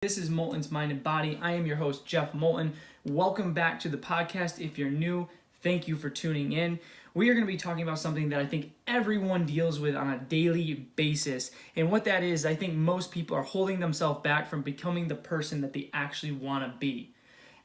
This is Moulton's Mind and Body. I am your host, Jeff Moulton. Welcome back to the podcast. If you're new, thank you for tuning in. We are going to be talking about something that I think everyone deals with on a daily basis. And what that is, I think most people are holding themselves back from becoming the person that they actually want to be.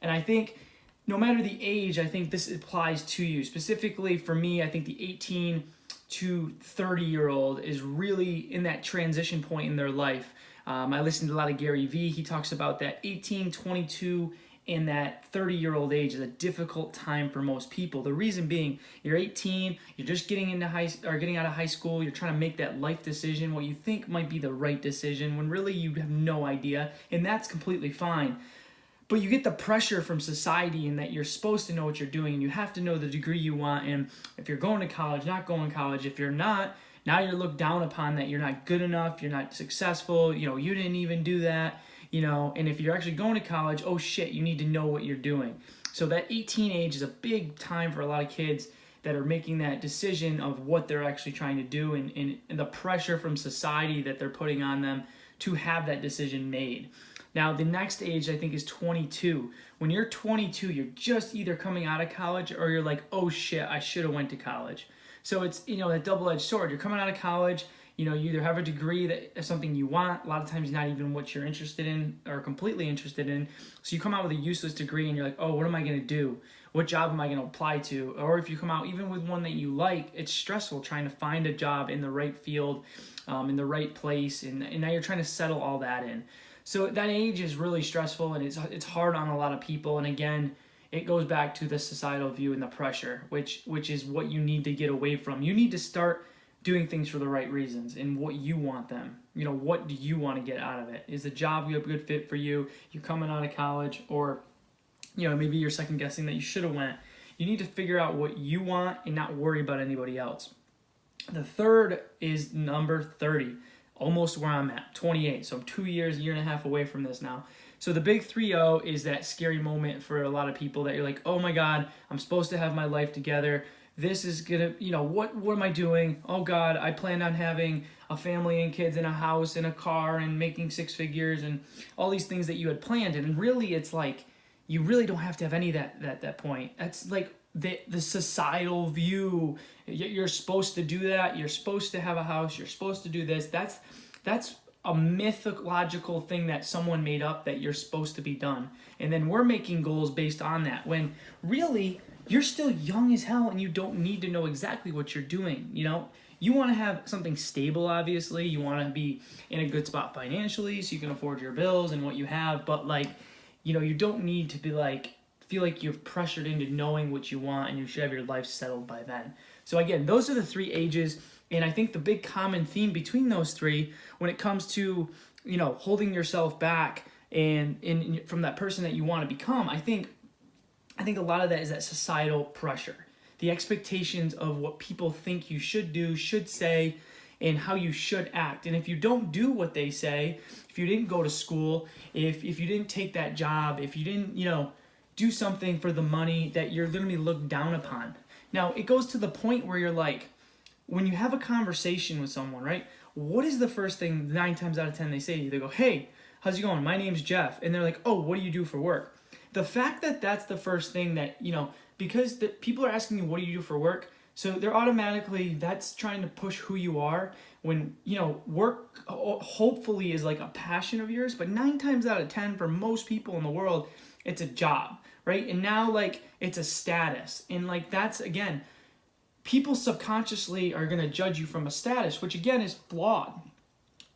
And I think no matter the age, I think this applies to you. Specifically for me, I think the 18 to 30-year-old is really in that transition point in their life. I listened to a lot of Gary Vee. He talks about that 18, 22, and that 30-year-old age is a difficult time for most people. The reason being, you're 18, you're just getting out of high school, you're trying to make that life decision, what you think might be the right decision, when really you have no idea, and that's completely fine. But you get the pressure from society in that you're supposed to know what you're doing, and you have to know the degree you want, and if you're going to college, not going to college, if you're not, now you're looked down upon that you're not good enough, you're not successful, you didn't even do that, and if you're actually going to college, oh shit, you need to know what you're doing. So that 18 age is a big time for a lot of kids that are making that decision of what they're actually trying to do and the pressure from society that they're putting on them to have that decision made. Now, the next age, I think, is 22. When you're 22, you're just either coming out of college or you're like, oh shit, I should have went to college. So it's, that double-edged sword. You're coming out of college, you either have a degree that is something you want, a lot of times not even what you're interested in or completely interested in. So you come out with a useless degree and you're like, oh, what am I going to do? What job am I going to apply to? Or if you come out even with one that you like, it's stressful trying to find a job in the right field, in the right place, and now you're trying to settle all that in. So that age is really stressful and it's hard on a lot of people. And again, it goes back to the societal view and the pressure, which is what you need to get away from. You need to start doing things for the right reasons and what you want them. What do you want to get out of it? Is the job a good fit for you? You're coming out of college, or maybe you're second guessing that you should have went. You need to figure out what you want and not worry about anybody else. The third is number 30. Almost where I'm at, 28. So I'm 2 years, year and a half away from this now. So the big 3-0 is that scary moment for a lot of people that you're like, oh my God, I'm supposed to have my life together. This is gonna, what am I doing? Oh God, I planned on having a family and kids and a house and a car and making 6 figures and all these things that you had planned. And really, it's like, you really don't have to have any of that at that point. That's like the societal view. You're supposed to do that. You're supposed to have a house. You're supposed to do this. That's a mythological thing that someone made up that you're supposed to be done. And then we're making goals based on that, when really you're still young as hell and you don't need to know exactly what you're doing. You want to have something stable, obviously. You want to be in a good spot financially so you can afford your bills and what you have. But you don't need to be feel like you're pressured into knowing what you want and you should have your life settled by then. So again, those are the 3 ages. And I think the big common theme between those 3, when it comes to, holding yourself back and from that person that you want to become, I think a lot of that is that societal pressure, the expectations of what people think you should do, should say, and how you should act. And if you don't do what they say, if you didn't go to school, if you didn't take that job, if you didn't, do something for the money, that you're going to be looked down upon. Now, it goes to the point where you're like, when you have a conversation with someone, right? What is the first thing 9 times out of 10 they say to you? They go, hey, how's it going? My name's Jeff. And they're like, oh, what do you do for work? The fact that that's the first thing that, because people are asking you, what do you do for work? So they're automatically, that's trying to push who you are, when, work hopefully is like a passion of yours, but 9 times out of 10 for most people in the world, it's a job, right? And now it's a status. And that's, again, people subconsciously are going to judge you from a status, which again is flawed,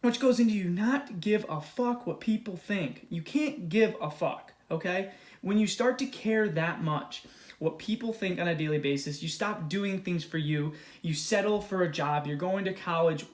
which goes into you not give a fuck what people think. You can't give a fuck, okay? When you start to care that much what people think on a daily basis, you stop doing things for you, you settle for a job, you're going to college,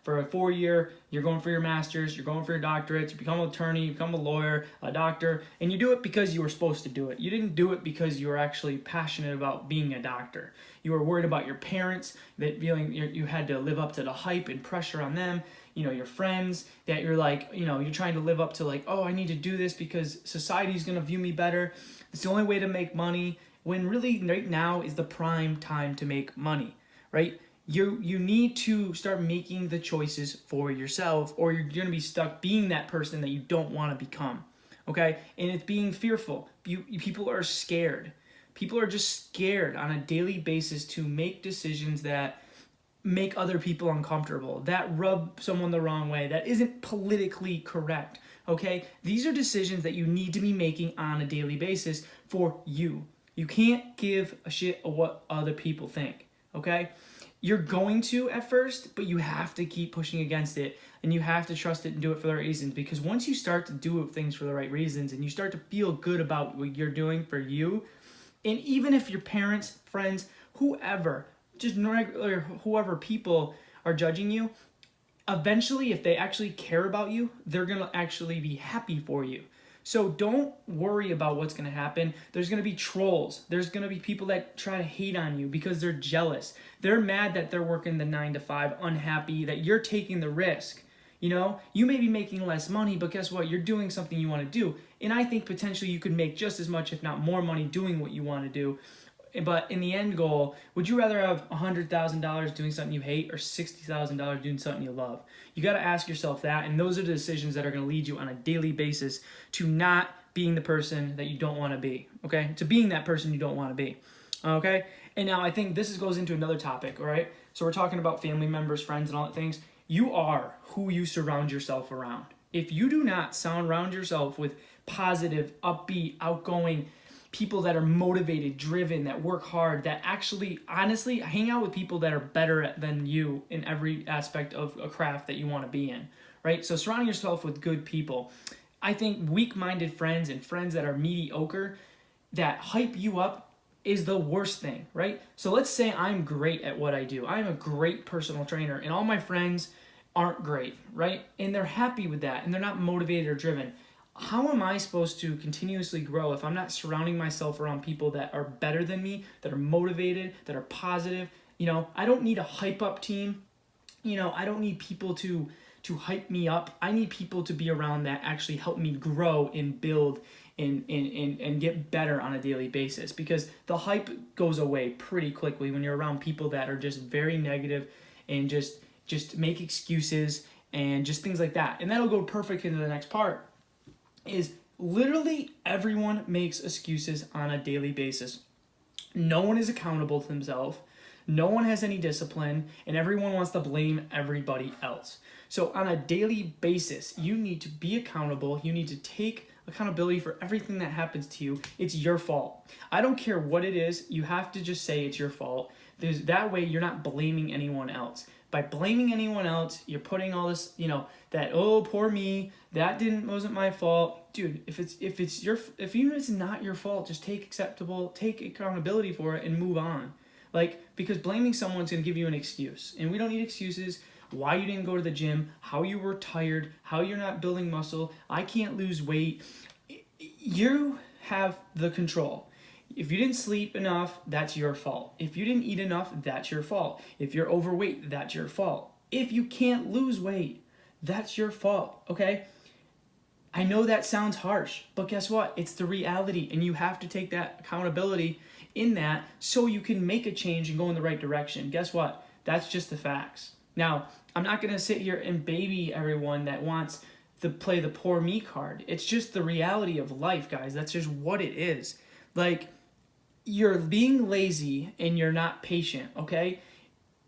for a 4-year, you're going for your master's, you're going for your doctorate, you become an attorney, you become a lawyer, a doctor, and you do it because you were supposed to do it. You didn't do it because you were actually passionate about being a doctor. You were worried about your parents, that feeling you had to live up to the hype and pressure on them, your friends, that you're you're trying to live up to oh, I need to do this because society's going to view me better. It's the only way to make money, when really right now is the prime time to make money, right? You need to start making the choices for yourself, or you're going to be stuck being that person that you don't want to become. Okay? And it's being fearful. People are scared. People are just scared on a daily basis to make decisions that make other people uncomfortable, that rub someone the wrong way, that isn't politically correct. Okay? These are decisions that you need to be making on a daily basis for you. You can't give a shit of what other people think. Okay? You're going to at first, but you have to keep pushing against it, and you have to trust it and do it for the right reasons, because once you start to do things for the right reasons and you start to feel good about what you're doing for you, and even if your parents, friends, whoever, just regular whoever people are judging you, eventually if they actually care about you, they're going to actually be happy for you. So don't worry about what's going to happen. There's going to be trolls. There's going to be people that try to hate on you because they're jealous. They're mad that they're working the 9 to 5, unhappy that you're taking the risk. You know, you may be making less money, but guess what? You're doing something you want to do. And I think potentially you could make just as much, if not more money doing what you want to do. But in the end goal, would you rather have $100,000 doing something you hate or $60,000 doing something you love? You got to ask yourself that, and those are the decisions that are going to lead you on a daily basis to not being the person that you don't want to be, okay? To being that person you don't want to be, okay? And now I think this goes into another topic, all right? So we're talking about family members, friends, and all that things. You are who you surround yourself around. If you do not surround yourself with positive, upbeat, outgoing people that are motivated, driven, that work hard, that actually, honestly, hang out with people that are better than you in every aspect of a craft that you want to be in, right? So surrounding yourself with good people. I think weak-minded friends and friends that are mediocre, that hype you up, is the worst thing, right? So let's say I'm great at what I do. I'm a great personal trainer, and all my friends aren't great, right? And they're happy with that, and they're not motivated or driven. How am I supposed to continuously grow if I'm not surrounding myself around people that are better than me, that are motivated, that are positive? You know, I don't need a hype up team. You know, I don't need people to hype me up. I need people to be around that actually help me grow and build and get better on a daily basis, because the hype goes away pretty quickly when you're around people that are just very negative and just make excuses and just things like that. And that'll go perfect into the next part. Is literally everyone makes excuses on a daily basis. No one is accountable to themselves. No one has any discipline, and everyone wants to blame everybody else. So on a daily basis, you need to be accountable. You need to take accountability for everything that happens to you. It's your fault. I don't care what it is. You have to just say it's your fault. That way you're not blaming anyone else. By blaming anyone else, you're putting all this, you know, that, oh, poor me, that wasn't my fault. Dude, if even if it's not your fault, just take accountability for it and move on. Like, because blaming someone's going to give you an excuse. And we don't need excuses. Why you didn't go to the gym, how you were tired, how you're not building muscle, I can't lose weight. You have the control. If you didn't sleep enough, that's your fault. If you didn't eat enough, that's your fault. If you're overweight, that's your fault. If you can't lose weight, that's your fault, okay? I know that sounds harsh, but guess what? It's the reality, and you have to take that accountability in that so you can make a change and go in the right direction. Guess what? That's just the facts. Now, I'm not going to sit here and baby everyone that wants to play the poor me card. It's just the reality of life, guys. That's just what it is. Like, you're being lazy and you're not patient, okay?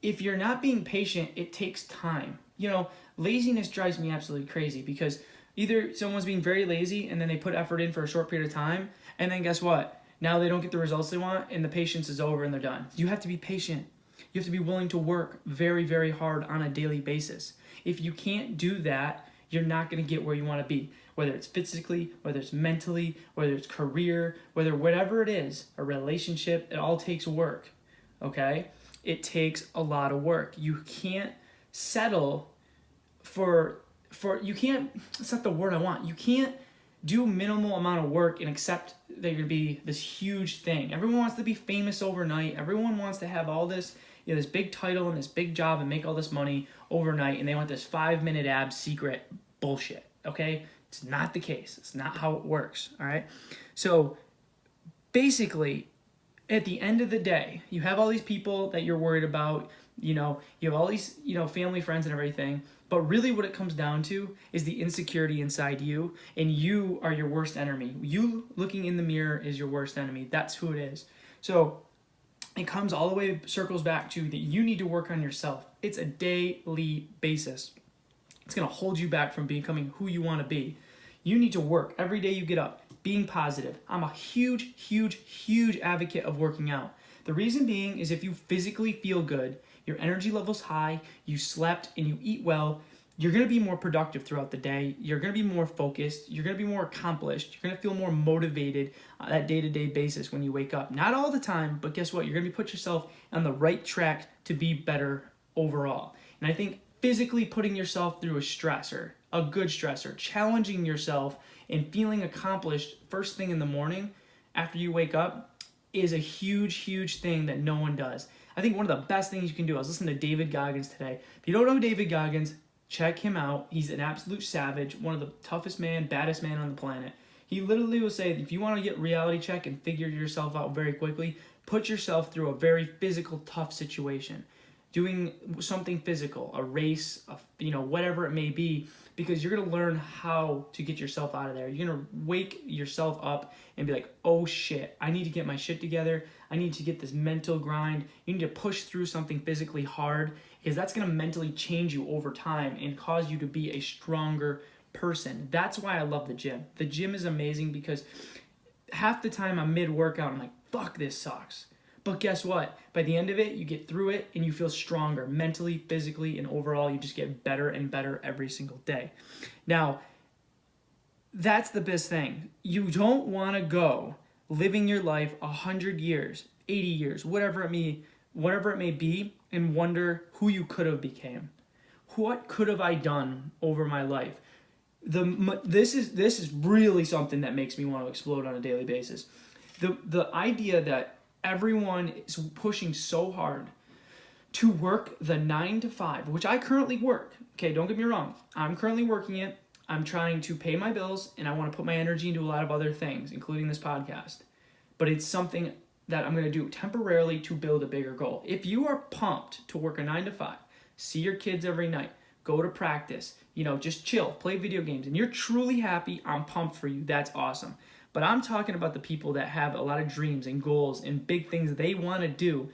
If you're not being patient, it takes time. You know, laziness drives me absolutely crazy, because either someone's being very lazy and then they put effort in for a short period of time, and then guess what? Now they don't get the results they want and the patience is over and they're done. You have to be patient. You have to be willing to work very, very hard on a daily basis. If you can't do that, you're not going to get where you want to be. Whether it's physically, whether it's mentally, whether it's career, whatever it is, a relationship, it all takes work, okay? It takes a lot of work. You can't settle you can't, that's not the word I want. You can't do minimal amount of work and accept that you're going to be this huge thing. Everyone wants to be famous overnight. Everyone wants to have all this, you know, this big title and this big job and make all this money overnight, and they want this 5-minute abs secret bullshit, okay? It's not the case. It's not how it works, all right? So basically, at the end of the day, you have all these people that you're worried about. You have all these, family, friends, and everything. But really what it comes down to is the insecurity inside you, and you are your worst enemy. You looking in the mirror is your worst enemy. That's who it is. So it comes all the way, circles back to that you need to work on yourself. It's a daily basis. It's going to hold you back from becoming who you want to be. You need to work every day you get up, being positive. I'm a huge, huge, huge advocate of working out. The reason being is if you physically feel good, your energy level's high, you slept, and you eat well, you're going to be more productive throughout the day. You're going to be more focused. You're going to be more accomplished. You're going to feel more motivated on that day-to-day basis when you wake up. Not all the time, but guess what? You're going to put yourself on the right track to be better overall. And I think physically putting yourself through a stressor, a good stressor, challenging yourself and feeling accomplished first thing in the morning after you wake up is a huge, huge thing that no one does. I think one of the best things you can do, I was listening to David Goggins today. If you don't know David Goggins, check him out. He's an absolute savage, one of the toughest baddest man on the planet. He literally will say, if you want to get reality check and figure yourself out very quickly, put yourself through a very physical, tough situation. Doing something physical, a race, whatever it may be, because you're going to learn how to get yourself out of there. You're going to wake yourself up and be like, oh shit, I need to get my shit together. I need to get this mental grind. You need to push through something physically hard, because that's going to mentally change you over time and cause you to be a stronger person. That's why I love the gym. The gym is amazing because half the time I'm mid-workout, I'm like, fuck, this sucks. But guess what? By the end of it, you get through it and you feel stronger mentally, physically, and overall you just get better and better every single day. Now, that's the best thing. You don't want to go living your life 100 years, 80 years, whatever it may be, and wonder who you could have became. What could have I done over my life? This is really something that makes me want to explode on a daily basis. The idea that everyone is pushing so hard to work the 9 to 5, which I currently work. Okay, don't get me wrong. I'm currently working it. I'm trying to pay my bills, and I want to put my energy into a lot of other things, including this podcast. But it's something that I'm going to do temporarily to build a bigger goal. If you are pumped to work a 9 to 5, see your kids every night, go to practice, just chill, play video games, and you're truly happy, I'm pumped for you. That's awesome. But I'm talking about the people that have a lot of dreams and goals and big things they want to do.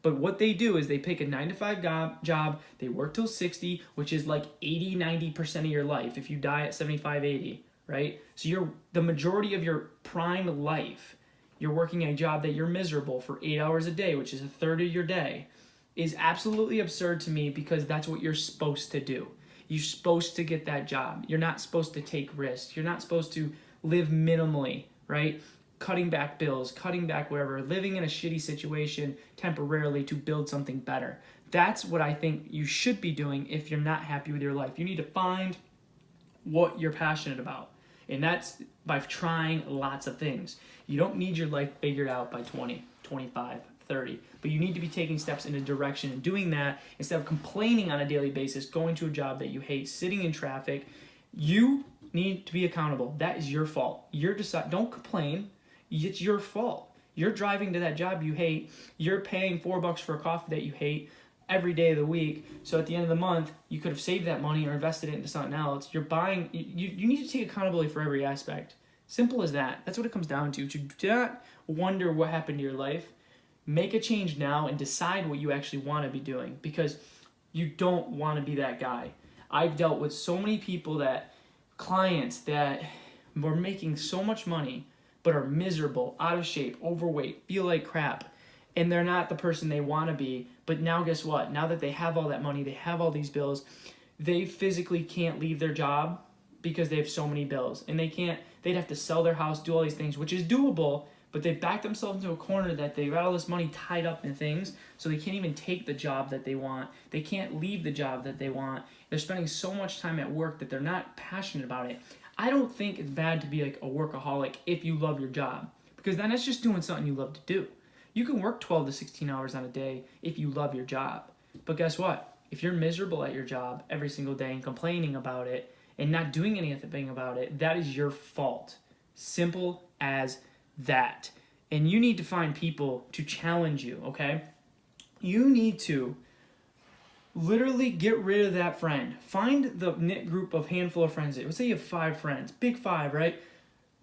But what they do is they pick a 9 to 5 job, they work till 60, which is like 80-90% of your life if you die at 75-80, right? So the majority of your prime life, you're working a job that you're miserable for 8 hours a day, which is a third of your day, is absolutely absurd to me, because that's what you're supposed to do. You're supposed to get that job. You're not supposed to take risks. You're not supposed to live minimally, right? Cutting back bills, cutting back wherever, living in a shitty situation temporarily to build something better. That's what I think you should be doing if you're not happy with your life. You need to find what you're passionate about. And that's by trying lots of things. You don't need your life figured out by 20, 25, 30. But you need to be taking steps in a direction and doing that instead of complaining on a daily basis, going to a job that you hate, sitting in traffic. You need to be accountable. That is your fault. Don't complain. It's your fault. You're driving to that job you hate. You're paying $4 for a coffee that you hate every day of the week. So at the end of the month, you could have saved that money or invested it into something else. You're buying. You need to take accountability for every aspect. Simple as that. That's what it comes down to. Do not wonder what happened to your life. Make a change now and decide what you actually want to be doing, because you don't want to be that guy. I've dealt with so many clients that were making so much money but are miserable, out of shape, overweight, feel like crap, and they're not the person they want to be. But now guess what? Now that they have all that money, they have all these bills, they physically can't leave their job because they have so many bills, and they'd have to sell their house, do all these things, which is doable, but they back themselves into a corner that they've got all this money tied up in things, so they can't even take the job that they want. They can't leave the job that they want. They're spending so much time at work that they're not passionate about it. I don't think it's bad to be like a workaholic if you love your job, because then it's just doing something you love to do. You can work 12 to 16 hours on a day if you love your job. But guess what? If you're miserable at your job every single day and complaining about it and not doing anything about it, that is your fault. Simple as that. And you need to find people to challenge you, okay? You need to Literally get rid of that friend. Find the knit group of handful of friends. Let's say you have 5 friends, big 5, right?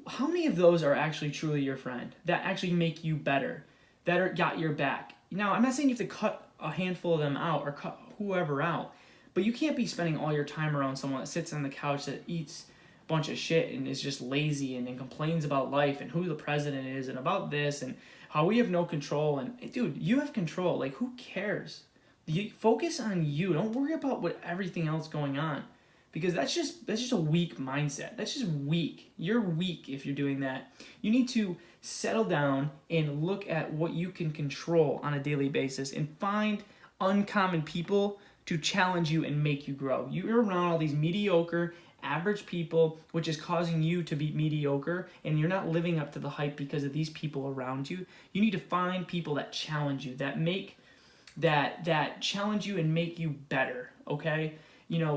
How many of those are actually truly your friend that actually make you better, that got your back? Now, I'm not saying you have to cut a handful of them out or cut whoever out, but you can't be spending all your time around someone that sits on the couch that eats a bunch of shit and is just lazy and then complains about life and who the president is and about this and how we have no control. And dude, you have control. Like, who cares? You focus on you. Don't worry about what everything else going on, because that's just a weak mindset. That's just weak. You're weak if you're doing that. You need to settle down and look at what you can control on a daily basis and find uncommon people to challenge you and make you grow. You're around all these mediocre, average people, which is causing you to be mediocre, and you're not living up to the hype because of these people around you. You need to find people that challenge you, that challenge you and make you better, okay?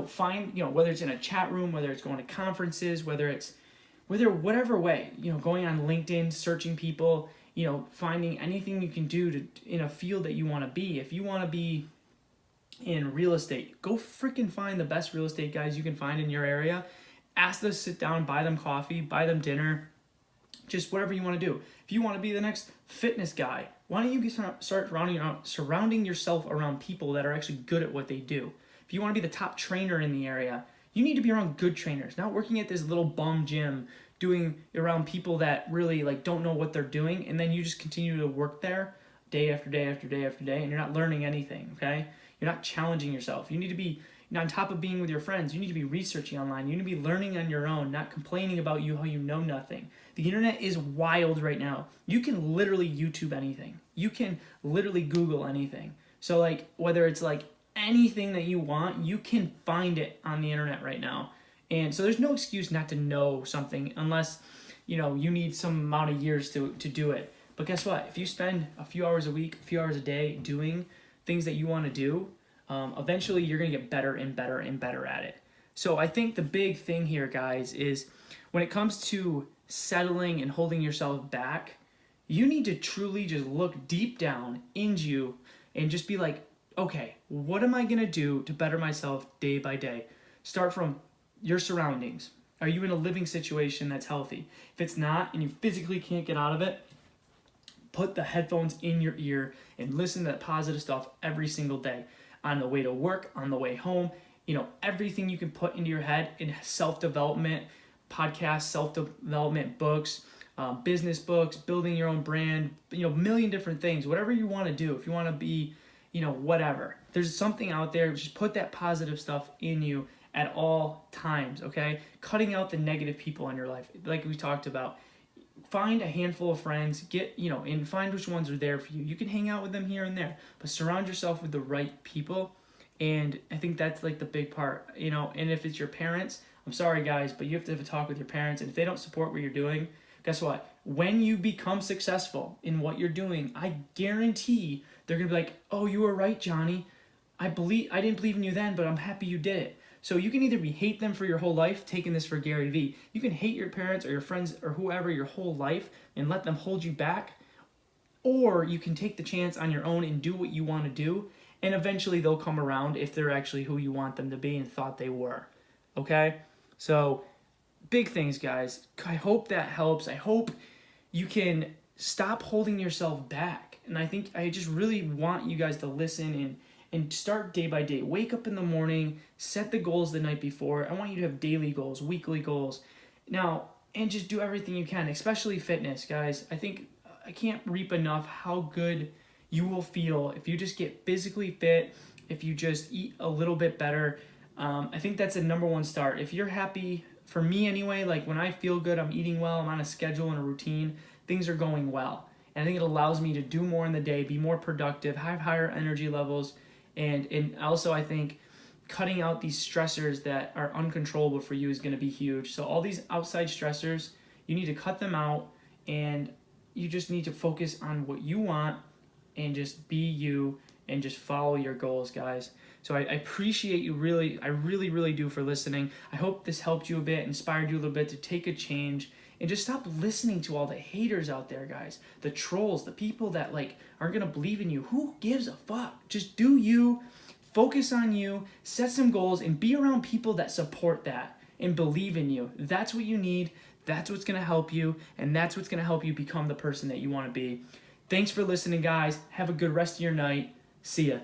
Find, whether it's in a chat room, whether it's going to conferences, whatever way, going on LinkedIn, searching people, finding anything you can do in a field that you want to be. If you want to be in real estate, go freaking find the best real estate guys you can find in your area. Ask them to sit down, buy them coffee, buy them dinner, just whatever you want to do. If you want to be the next fitness guy, why don't you start surrounding yourself around people that are actually good at what they do? If you want to be the top trainer in the area, you need to be around good trainers, not working at this little bum gym, doing around people that really don't know what they're doing, and then you just continue to work there day after day after day after day, and you're not learning anything, okay? You're not challenging yourself. You need to be, on top of being with your friends, you need to be researching online. You need to be learning on your own, not complaining about how you know nothing. The internet is wild right now. You can literally YouTube anything. You can literally Google anything. So whether it's anything that you want, you can find it on the internet right now. And so there's no excuse not to know something unless you need some amount of years to do it. But guess what? If you spend a few hours a week, a few hours a day doing things that you want to do, eventually you're going to get better and better and better at it. So I think the big thing here, guys, is when it comes to settling and holding yourself back, you need to truly just look deep down into you and just be like, okay, what am I going to do to better myself day by day? Start from your surroundings. Are you in a living situation that's healthy? If it's not and you physically can't get out of it, put the headphones in your ear and listen to that positive stuff every single day. On the way to work, on the way home, everything you can put into your head in self-development, podcasts, self-development books, business books, building your own brand, a million different things, whatever you want to do. If you want to be, whatever, there's something out there. Just put that positive stuff in you at all times, okay? Cutting out the negative people in your life, like we talked about. Find a handful of friends, and find which ones are there for you. You can hang out with them here and there, but surround yourself with the right people. And I think that's the big part, and if it's your parents, I'm sorry guys, but you have to have a talk with your parents. And if they don't support what you're doing, guess what? When you become successful in what you're doing, I guarantee they're going to be like, oh, you were right, Johnny. I didn't believe in you then, but I'm happy you did it. So you can either hate them for your whole life, taking this for Gary Vee. You can hate your parents or your friends or whoever your whole life and let them hold you back. Or you can take the chance on your own and do what you want to do. And eventually they'll come around if they're actually who you want them to be and thought they were. Okay? So big things, guys. I hope that helps. I hope you can stop holding yourself back. And I just really want you guys to listen and start day by day. Wake up in the morning, set the goals the night before. I want you to have daily goals, weekly goals. Now, and just do everything you can, especially fitness, guys. I think I can't reap enough how good you will feel if you just get physically fit, if you just eat a little bit better. I think that's a number one start. If you're happy, for me anyway, when I feel good, I'm eating well, I'm on a schedule and a routine, things are going well. And I think it allows me to do more in the day, be more productive, have higher energy levels. And also I think cutting out these stressors that are uncontrollable for you is going to be huge. So all these outside stressors, you need to cut them out, and you just need to focus on what you want and just be you and just follow your goals, guys. So I appreciate you I really do for listening. I hope this helped you a bit, inspired you a little bit to take a change and just stop listening to all the haters out there, guys. The trolls, the people that aren't going to believe in you. Who gives a fuck? Just do you. focus on you, set some goals, and be around people that support that and believe in you. That's what you need. That's what's going to help you, and that's what's going to help you become the person that you want to be. Thanks for listening, guys. Have a good rest of your night. See ya.